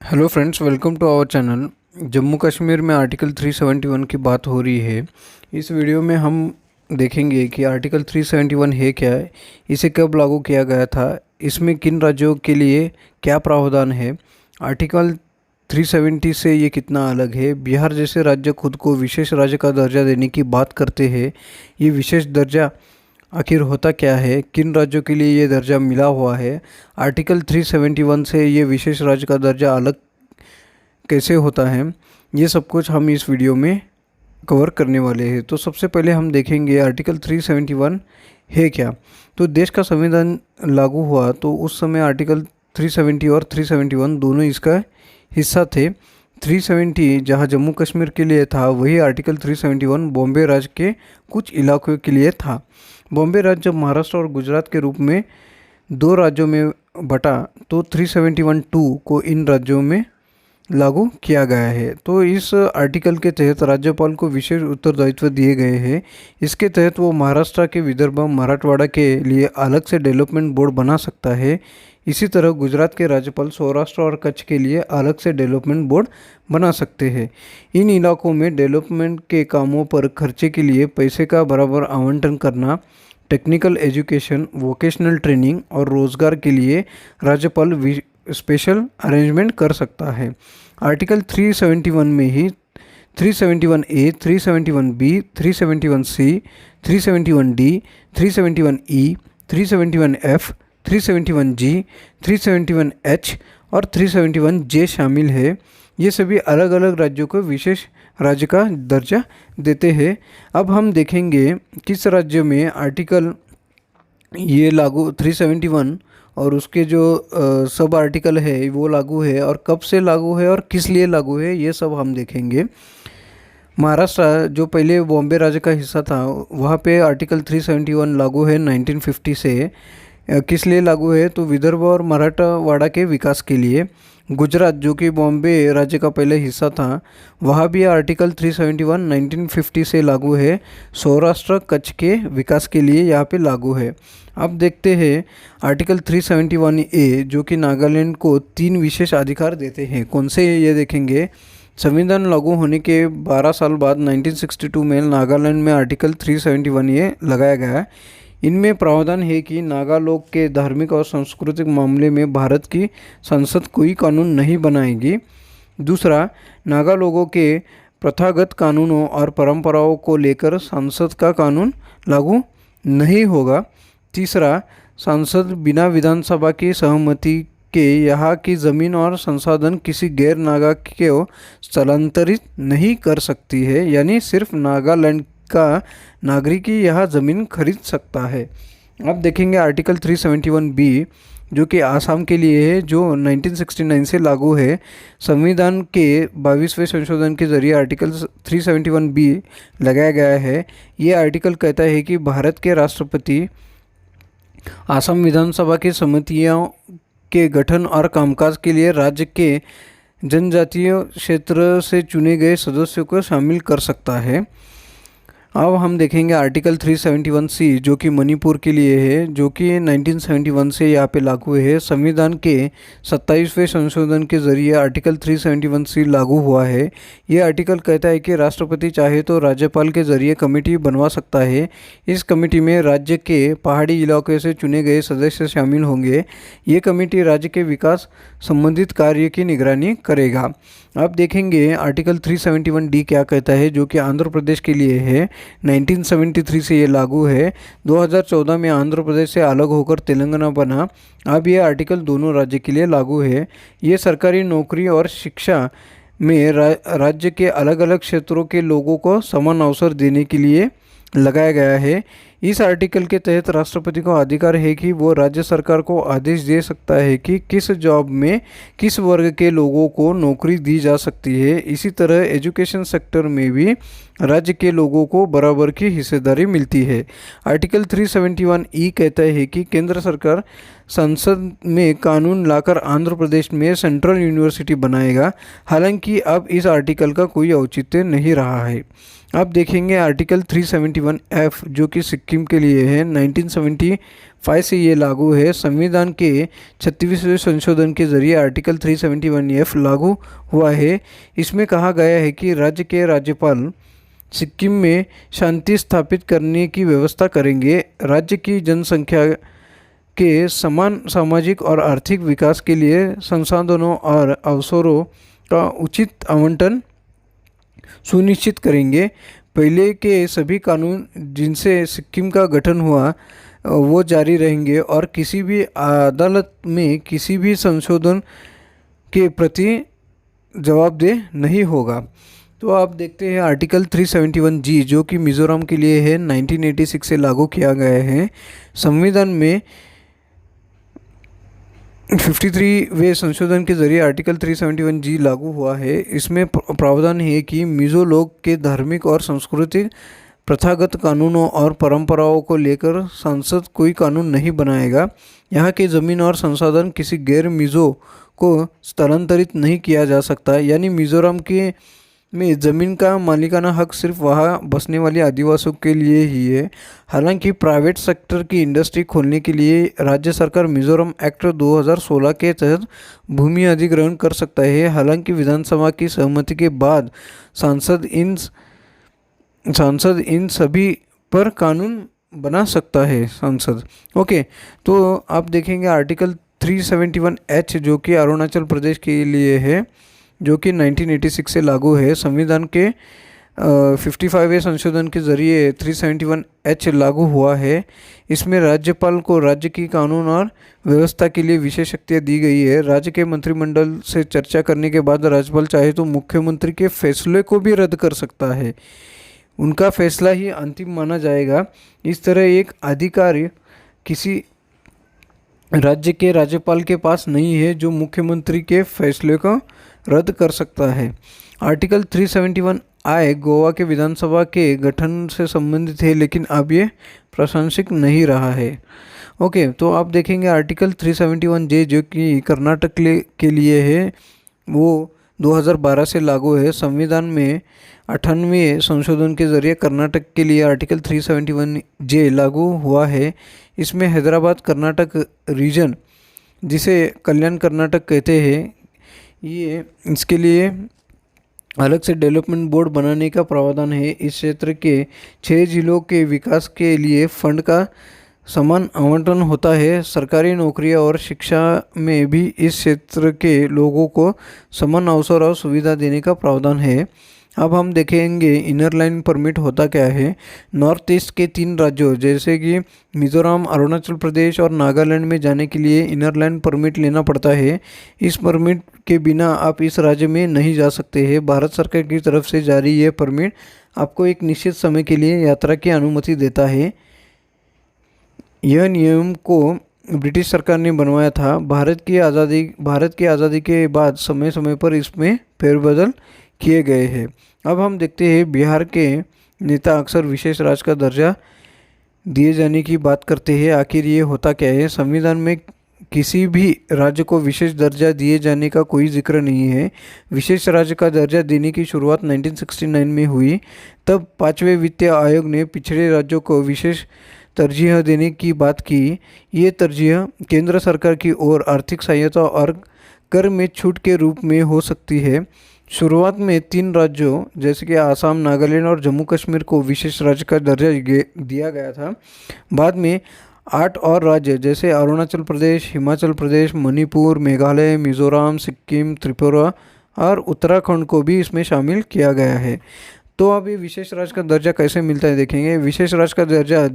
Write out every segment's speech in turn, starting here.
Hello friends, welcome to our channel. Jammu Kashmir में article 371 की बात हो रही है। इस वीडियो में हम देखेंगे कि आर्टिकल 371 है क्या है, इसे कब लागू किया गया था, इसमें किन राज्यों के लिए क्या प्रावधान है, आर्टिकल 370 से ये कितना अलग है। बिहार जैसे राज्य खुद को विशेष राज्य का दर्जा देने की बात करते हैं। ये विशेष दर्जा आखिर होता क्या है, किन राज्यों के लिए ये दर्जा मिला हुआ है, आर्टिकल 371 से ये विशेष राज्य का दर्जा अलग कैसे होता है, ये सब कुछ हम इस वीडियो में कवर करने वाले हैं। तो सबसे पहले हम देखेंगे आर्टिकल 371 है क्या। तो देश का संविधान लागू हुआ तो उस समय आर्टिकल 370 और 371 दोनों इसका हिस्सा थे। 370 जहां जम्मू कश्मीर के लिए था, वही आर्टिकल 371 बॉम्बे राज्य के कुछ इलाकों के लिए था। बॉम्बे राज्य जब महाराष्ट्र और गुजरात के रूप में दो राज्यों में बटा तो 371(2) को इन राज्यों में लागू किया गया है। तो इस आर्टिकल के तहत राज्यपाल को विशेष उत्तरदायित्व दिए गए हैं। इसके तहत वो महाराष्ट्र के विदर्भ मराठवाड़ा के लिए अलग से डेवलपमेंट बोर्ड बना सकता है। इसी तरह गुजरात के राज्यपाल सौराष्ट्र और कच्छ के लिए अलग से डेवलपमेंट बोर्ड बना सकते हैं। इन इलाकों में डेवलपमेंट के कामों पर खर्चे के लिए पैसे का बराबर आवंटन करना, टेक्निकल एजुकेशन, वोकेशनल ट्रेनिंग और रोजगार के लिए राज्यपाल स्पेशल अरेंजमेंट कर सकता है। आर्टिकल 371 में ही 371A, 371B, 371C, 371D, 371E, 371F, 371G, 371H और 371J शामिल है। ये सभी अलग अलग राज्यों को विशेष राज्य का दर्जा देते हैं। अब हम देखेंगे किस राज्य में आर्टिकल ये लागू 371 और उसके जो सब आर्टिकल है वो लागू है और कब से लागू है और किस लिए लागू है, ये सब हम देखेंगे। महाराष्ट्र जो पहले बॉम्बे राज्य का हिस्सा था, वहाँ पे आर्टिकल 371 लागू है 1950 से। किस लिए लागू है तो विदर्भ और मराठवाड़ा के विकास के लिए। गुजरात जो कि बॉम्बे राज्य का पहले हिस्सा था, वहाँ भी आर्टिकल 371 1950 से लागू है। सौराष्ट्र कच्छ के विकास के लिए यहाँ पे लागू है। अब देखते हैं आर्टिकल 371A जो कि नागालैंड को 3 विशेष अधिकार देते हैं। कौन से ये देखेंगे। संविधान लागू होने के 12 साल बाद 1962 में नागालैंड में आर्टिकल 371A लगाया गया। इनमें प्रावधान है कि नागा लोग के धार्मिक और सांस्कृतिक मामले में भारत की संसद कोई कानून नहीं बनाएगी। दूसरा, नागा लोगों के प्रथागत कानूनों और परंपराओं को लेकर संसद का कानून लागू नहीं होगा। तीसरा, संसद बिना विधानसभा की सहमति के यहाँ की ज़मीन और संसाधन किसी गैर नागा को स्थलांतरित नहीं कर सकती है, यानी सिर्फ नागालैंड का नागरिक ही यह ज़मीन खरीद सकता है। अब देखेंगे आर्टिकल 371B जो कि आसाम के लिए है, जो 1969 से लागू है। संविधान के 22वें संशोधन के जरिए आर्टिकल 371B लगाया गया है। ये आर्टिकल कहता है कि भारत के राष्ट्रपति आसाम विधानसभा की समितियों के गठन और कामकाज के लिए राज्य के जनजातीय क्षेत्र से चुने गए सदस्यों को शामिल कर सकता है। अब हम देखेंगे आर्टिकल 371C जो कि मणिपुर के लिए है, जो कि 1971 से यहाँ पे लागू है। संविधान के 27वें संशोधन के जरिए आर्टिकल 371C लागू हुआ है। ये आर्टिकल कहता है कि राष्ट्रपति चाहे तो राज्यपाल के जरिए कमेटी बनवा सकता है। इस कमेटी में राज्य के पहाड़ी इलाकों से चुने गए सदस्य शामिल होंगे। ये कमेटी राज्य के विकास संबंधित कार्य की निगरानी करेगा। अब देखेंगे आर्टिकल 371D क्या कहता है, जो कि आंध्र प्रदेश के लिए है। 1973 से ये लागू है। 2014 में आंध्र प्रदेश से अलग होकर तेलंगाना बना। अब ये आर्टिकल दोनों राज्य के लिए लागू है। ये सरकारी नौकरी और शिक्षा में राज्य के अलग अलग क्षेत्रों के लोगों को समान अवसर देने के लिए लगाया गया है। इस आर्टिकल के तहत राष्ट्रपति को अधिकार है कि वो राज्य सरकार को आदेश दे सकता है कि किस जॉब में किस वर्ग के लोगों को नौकरी दी जा सकती है। इसी तरह एजुकेशन सेक्टर में भी राज्य के लोगों को बराबर की हिस्सेदारी मिलती है। आर्टिकल 371E कहता है कि केंद्र सरकार संसद में कानून लाकर आंध्र प्रदेश में सेंट्रल यूनिवर्सिटी बनाएगा। हालांकि अब इस आर्टिकल का कोई औचित्य नहीं रहा है। अब देखेंगे आर्टिकल 371F जो कि सिक्किम के लिए है। 1975 से ये लागू है। संविधान के 36वें संशोधन के जरिए आर्टिकल 371F लागू हुआ है। इसमें कहा गया है कि राज्य के राज्यपाल सिक्किम में शांति स्थापित करने की व्यवस्था करेंगे। राज्य की जनसंख्या के समान सामाजिक और आर्थिक विकास के लिए संसाधनों और अवसरों का उचित आवंटन सुनिश्चित करेंगे। पहले के सभी कानून जिनसे सिक्किम का गठन हुआ वो जारी रहेंगे और किसी भी अदालत में किसी भी संशोधन के प्रति जवाबदेह नहीं होगा। तो आप देखते हैं आर्टिकल 371G जो कि मिज़ोरम के लिए है, 1986 से लागू किया गया है। संविधान में 53वें संशोधन के जरिए आर्टिकल 371G लागू हुआ है। इसमें प्रावधान है कि मिज़ो लोग के धार्मिक और सांस्कृतिक प्रथागत कानूनों और परंपराओं को लेकर संसद कोई कानून नहीं बनाएगा। यहाँ के ज़मीन और संसाधन किसी गैर मिज़ो को स्थानांतरित नहीं किया जा सकता। यानी मिज़ोरम के में ज़मीन का मालिकाना हक सिर्फ वहाँ बसने वाले आदिवासियों के लिए ही है। हालांकि प्राइवेट सेक्टर की इंडस्ट्री खोलने के लिए राज्य सरकार मिज़ोरम एक्ट 2016 के तहत भूमि अधिग्रहण कर सकता है। हालांकि विधानसभा की सहमति के बाद सांसद इन सभी पर कानून बना सकता है सांसद। ओके, तो आप देखेंगे आर्टिकल 371H जो कि अरुणाचल प्रदेश के लिए है, जो कि 1986 से लागू है। संविधान के 55वें संशोधन के जरिए 371H लागू हुआ है। इसमें राज्यपाल को राज्य की कानून और व्यवस्था के लिए विशेष शक्तियाँ दी गई है। राज्य के मंत्रिमंडल से चर्चा करने के बाद राज्यपाल चाहे तो मुख्यमंत्री के फैसले को भी रद्द कर सकता है। उनका फैसला ही अंतिम माना जाएगा। इस तरह एक अधिकार किसी राज्य के राज्यपाल के पास नहीं है जो मुख्यमंत्री के फैसले को रद्द कर सकता है। आर्टिकल 371I गोवा के विधानसभा के गठन से संबंधित है, लेकिन अब ये प्रासंगिक नहीं रहा है। ओके, तो आप देखेंगे आर्टिकल 371J जो कि कर्नाटक के लिए है, वो 2012 से लागू है। संविधान में 98वें संशोधन के जरिए कर्नाटक के लिए आर्टिकल 371J लागू हुआ है। इसमें हैदराबाद कर्नाटक रीजन, जिसे कल्याण कर्नाटक कहते हैं, ये इसके लिए अलग से डेवलपमेंट बोर्ड बनाने का प्रावधान है। इस क्षेत्र के 6 जिलों के विकास के लिए फंड का समान आवंटन होता है। सरकारी नौकरियां और शिक्षा में भी इस क्षेत्र के लोगों को समान अवसर और सुविधा देने का प्रावधान है। अब हम देखेंगे इनर लाइन परमिट होता क्या है। नॉर्थ ईस्ट के 3 राज्यों जैसे कि मिज़ोरम, अरुणाचल प्रदेश और नागालैंड में जाने के लिए इनर लाइन परमिट लेना पड़ता है। इस परमिट के बिना आप इस राज्य में नहीं जा सकते हैं। भारत सरकार की तरफ से जारी ये परमिट आपको एक निश्चित समय के लिए यात्रा की अनुमति देता है। यह नियम को ब्रिटिश सरकार ने बनवाया था। भारत की आज़ादी के बाद समय समय पर इसमें फेरबदल किए गए हैं। अब हम देखते हैं बिहार के नेता अक्सर विशेष राज्य का दर्जा दिए जाने की बात करते हैं। आखिर ये होता क्या है। संविधान में किसी भी राज्य को विशेष दर्जा दिए जाने का कोई जिक्र नहीं है। विशेष राज्य का दर्जा देने की शुरुआत 1969 में हुई। तब 5वें वित्तीय आयोग ने पिछड़े राज्यों को विशेष तरजीह देने की बात की। ये तरजीह केंद्र सरकार की ओर आर्थिक सहायता और कर में छूट के रूप में हो सकती है। शुरुआत में 3 राज्यों जैसे कि आसाम, नागालैंड और जम्मू कश्मीर को विशेष राज्य का दर्जा दिया गया था। बाद में 8 और राज्य जैसे अरुणाचल प्रदेश, हिमाचल प्रदेश, मणिपुर, मेघालय, मिजोरम, सिक्किम, त्रिपुरा और उत्तराखंड को भी इसमें शामिल किया गया है। तो अब ये विशेष राज्य का दर्जा कैसे मिलता है देखेंगे। विशेष राज्य का दर्जा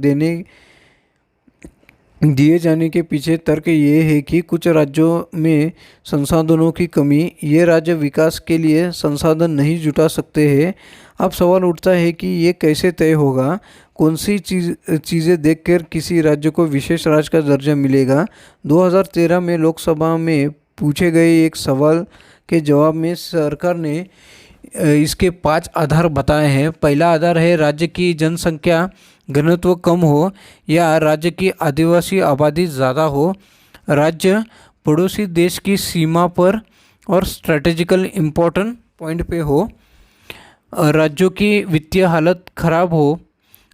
दिए जाने के पीछे तर्क ये है कि कुछ राज्यों में संसाधनों की कमी, ये राज्य विकास के लिए संसाधन नहीं जुटा सकते हैं। अब सवाल उठता है कि ये कैसे तय होगा, कौन सी चीज़ें देखकर किसी राज्य को विशेष राज्य का दर्जा मिलेगा। 2013 में लोकसभा में पूछे गए एक सवाल के जवाब में सरकार ने इसके 5 आधार बताए हैं। पहला आधार है राज्य की जनसंख्या घनत्व कम हो या राज्य की आदिवासी आबादी ज़्यादा हो, राज्य पड़ोसी देश की सीमा पर और स्ट्रैटेजिकल इम्पोर्टेंट पॉइंट पे हो, राज्यों की वित्तीय हालत खराब हो,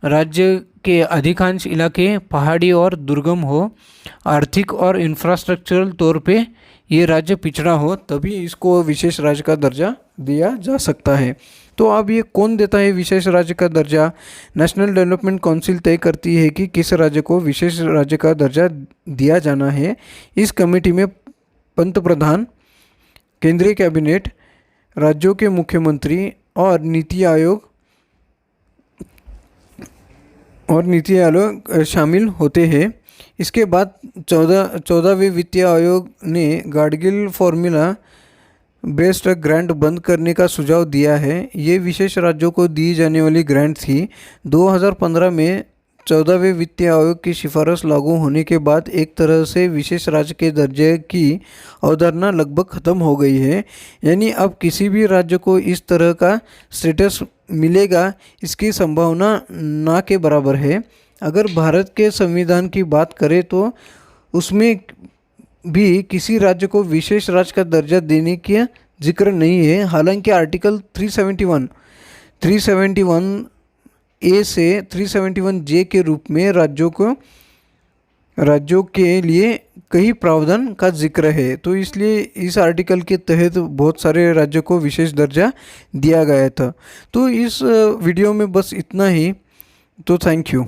राज्य के अधिकांश इलाके पहाड़ी और दुर्गम हो, आर्थिक और इंफ्रास्ट्रक्चरल तौर पे ये राज्य पिछड़ा हो, तभी इसको विशेष राज्य का दर्जा दिया जा सकता है। तो अब ये कौन देता है विशेष राज्य का दर्जा? नेशनल डेवलपमेंट काउंसिल तय करती है कि किस राज्य को विशेष राज्य का दर्जा दिया जाना है। इस कमेटी में पंतप्रधान, केंद्रीय कैबिनेट, राज्यों के मुख्यमंत्री और नीति आयोग शामिल होते हैं। इसके बाद 14वें वित्तीय आयोग ने गाडगिल फॉर्मूला बेस्ड ग्रांट बंद करने का सुझाव दिया है। ये विशेष राज्यों को दी जाने वाली ग्रांट थी। 2015 में 14वें वित्तीय आयोग की सिफारिश लागू होने के बाद एक तरह से विशेष राज्य के दर्जे की अवधारणा लगभग ख़त्म हो गई है। यानी अब किसी भी राज्य को इस तरह का स्टेटस मिलेगा, इसकी संभावना ना के बराबर है। अगर भारत के संविधान की बात करें तो उसमें भी किसी राज्य को विशेष राज्य का दर्जा देने का जिक्र नहीं है। हालांकि आर्टिकल 371 ए से 371 जे के रूप में राज्यों के लिए कई प्रावधान का जिक्र है। तो इसलिए इस आर्टिकल के तहत बहुत सारे राज्यों को विशेष दर्जा दिया गया था। तो इस वीडियो में बस इतना ही। तो थैंक यू।